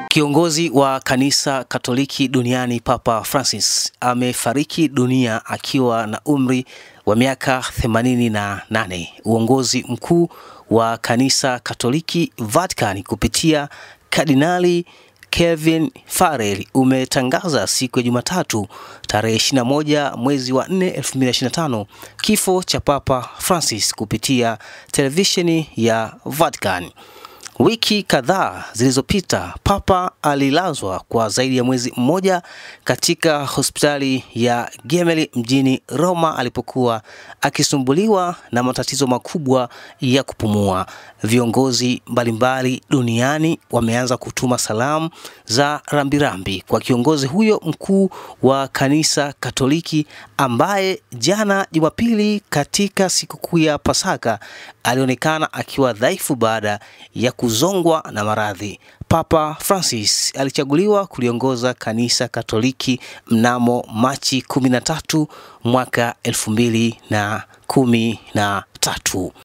Kiongozi wa kanisa Katoliki duniani Papa Francis amefariki dunia akiwa na umri wa miaka 88. Uongozi mkuu wa kanisa Katoliki Vatican kupitia Kardinali Kevin Farrell umetangaza siku ya Jumatatu tarehe 21 mwezi wa 4 2025 kifo cha Papa Francis kupitia televisheni ya Vatican. Wiki kadhaa zilizopita, Papa alilazwa kwa zaidi ya mwezi mmoja katika hospitali ya Gemelli mjini Roma alipokuwa akisumbuliwa na matatizo makubwa ya kupumua. Viongozi mbalimbali duniani wameanza kutuma salamu za rambirambi kwa kiongozi huyo mkuu wa kanisa Katoliki ambaye jana Jumapili katika sikukuu ya Pasaka alionekana akiwa dhaifu baada ya kuzongwa na maradhi. Papa Francis alichaguliwa kuliongoza kanisa Katoliki mnamo Machi 13 mwaka 2013.